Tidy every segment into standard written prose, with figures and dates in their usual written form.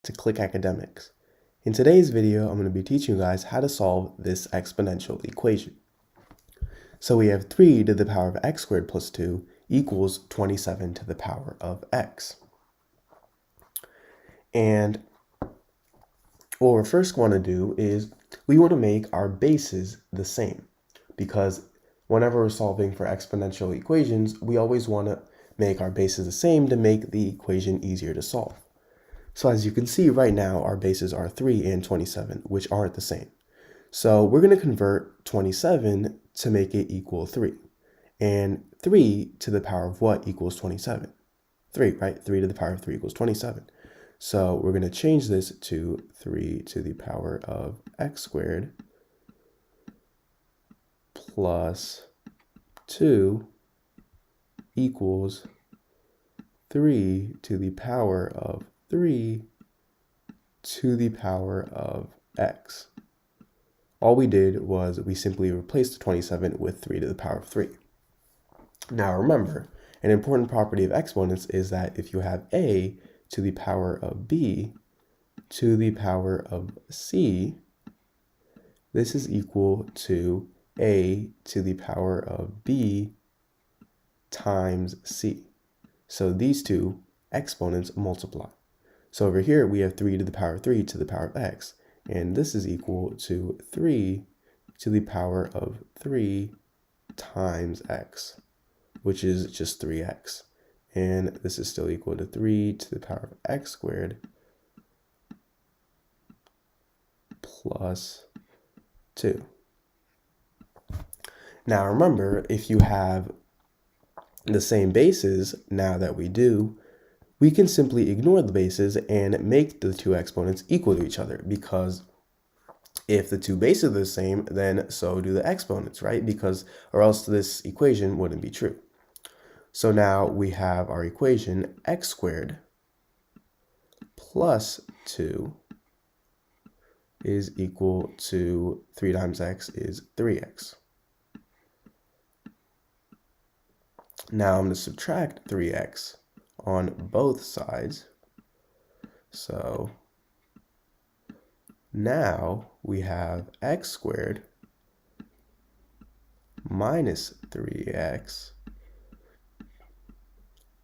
to Click Academics. In today's video, I'm going to be teaching you guys how to solve this exponential equation. So we have 3 to the power of x squared plus 2 equals 27 to the power of x. And what we're first going to do is we want to make our bases the same, because whenever we're solving for exponential equations, we always want to make our bases the same to make the equation easier to solve. So as you can see right now, our bases are 3 and 27, which aren't the same. So we're going to convert 27 to make it equal 3. And 3 to the power of what equals 27? 3, right? 3 to the power of 3 equals 27. So we're going to change this to 3 to the power of x squared plus 2 equals 3 to the power of 3 to the power of x. All we did was we simply replaced the 27 with 3 to the power of 3. Now remember, an important property of exponents is that if you have a to the power of b to the power of c, this is equal to a to the power of b times c. So these two exponents multiply. So over here we have 3 to the power of 3 to the power of x, and this is equal to 3 to the power of 3 times x, which is just 3x. And this is still equal to 3 to the power of x squared plus 2. Now remember, if you have the same bases, now that we do, we can simply ignore the bases and make the two exponents equal to each other, because if the two bases are the same, then so do the exponents, right? Because, or else this equation wouldn't be true. So now we have our equation x squared plus 2 is equal to 3 times x is 3x. Now I'm going to subtract 3x on both sides. So now we have x squared minus 3x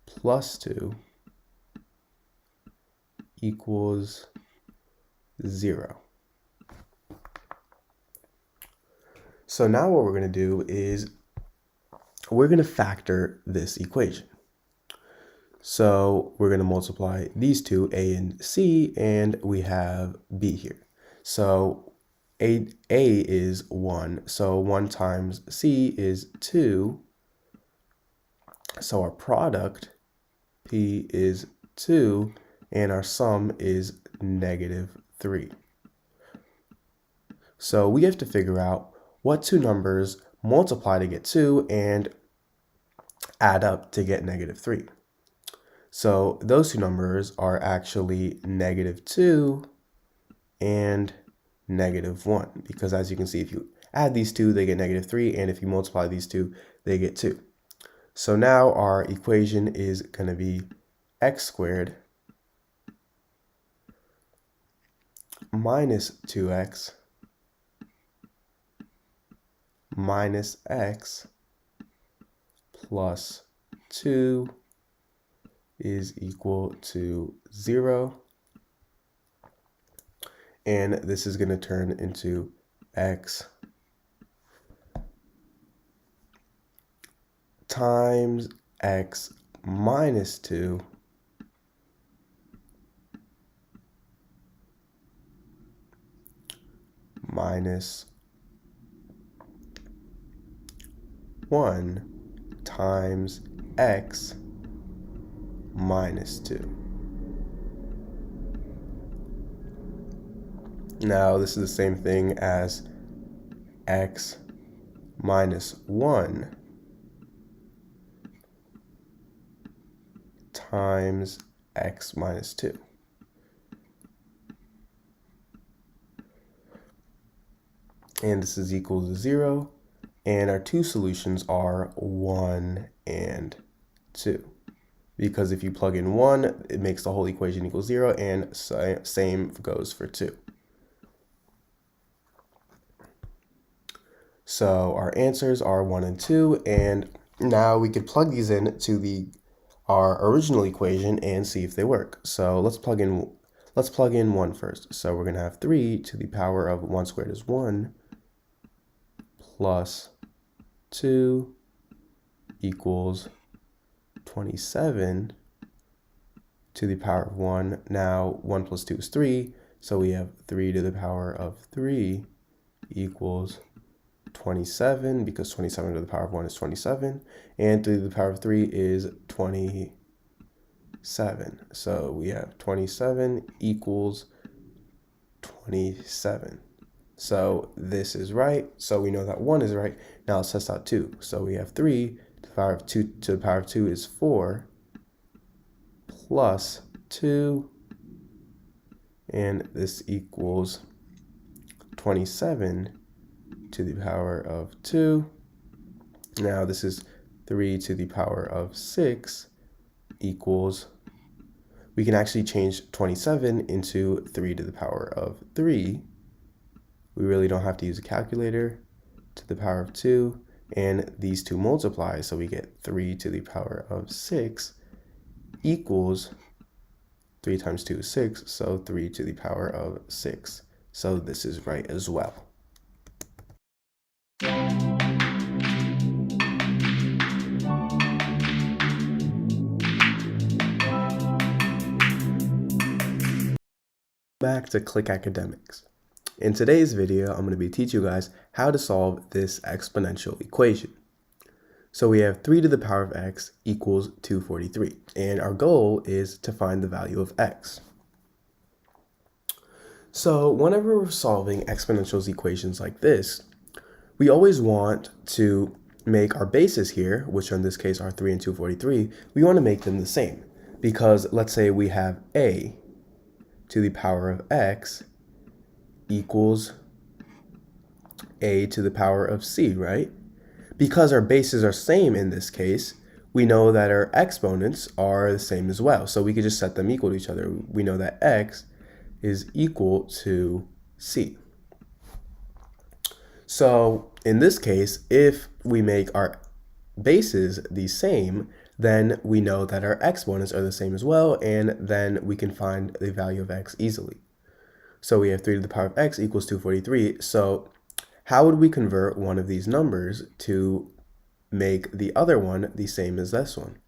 plus 2 equals 0. So now what we're going to do is we're going to factor this equation. So we're going to multiply these two, a and c, and we have b here. So a is 1, so 1 times c is 2. So our product, p, is 2, and our sum is -3. So we have to figure out what two numbers multiply to get 2 and add up to get -3. So those two numbers are actually -2 and -1, because as you can see, if you add these two, they get -3, and if you multiply these two, they get 2. So now our equation is going to be x squared minus 2x minus x plus 2 is equal to 0. And this is going to turn into x times x minus 2 minus 1 times x minus 2. Now this is the same thing as x minus 1 times x minus 2. And this is equal to 0. And our two solutions are 1 and 2. because if you plug in 1, it makes the whole equation equal 0, and same goes for 2. So our answers are 1 and 2, and now we could plug these in to our original equation and see if they work. So let's plug in 1 first. So we're going to have 3 to the power of 1 squared is 1 plus 2 equals 27 to the power of 1. Now 1 plus 2 is 3, so we have 3 to the power of 3 equals 27, because 27 to the power of 1 is 27, and 3 to the power of 3 is 27. So we have 27 equals 27. So this is right. So we know that 1 is right. Now let's test out 2. So we have 3 to the power of 2 to the power of 2 is 4 plus 2, and this equals 27 to the power of 2. Now this is 3 to the power of 6 equals, we can actually change 27 into 3 to the power of 3. We really don't have to use a calculator. To the power of 2, and these two multiply, so we get 3 to the power of 6 equals 3 times 2 is 6, so 3 to the power of 6. So this is right as well. Back to Click Academics. In today's video, I'm going to be teaching you guys how to solve this exponential equation. So we have 3 to the power of x equals 243, and our goal is to find the value of x. So whenever we're solving exponential equations like this, we always want to make our bases here, which in this case are 3 and 243, we want to make them the same. Because let's say we have a to the power of x equals a to the power of c, right? Because our bases are same in this case, we know that our exponents are the same as well. So we could just set them equal to each other. We know that x is equal to c. So in this case, if we make our bases the same, then we know that our exponents are the same as well, and then we can find the value of x easily. So we have 3 to the power of x equals 243. So how would we convert one of these numbers to make the other one the same as this one?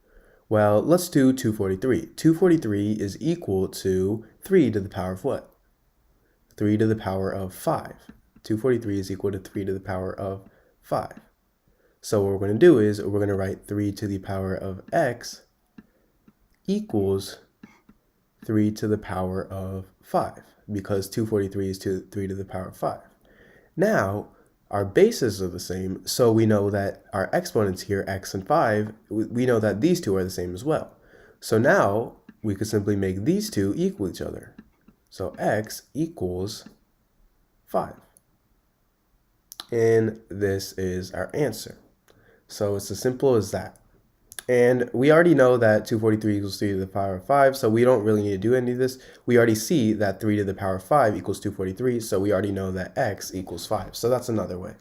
Well, let's do 243. 243 is equal to 3 to the power of what? 3 to the power of 5. 243 is equal to 3 to the power of 5. So what we're going to do is we're going to write 3 to the power of x equals 3 to the power of 5, because 243 is 3 to the power of 5. Now, our bases are the same, so we know that our exponents here, x and 5, we know that these two are the same as well. So now, we could simply make these two equal each other. So x equals 5. And this is our answer. So it's as simple as that. And we already know that 243 equals 3 to the power of 5, so we don't really need to do any of this. We already see that 3 to the power of 5 equals 243, so we already know that x equals 5. So that's another way.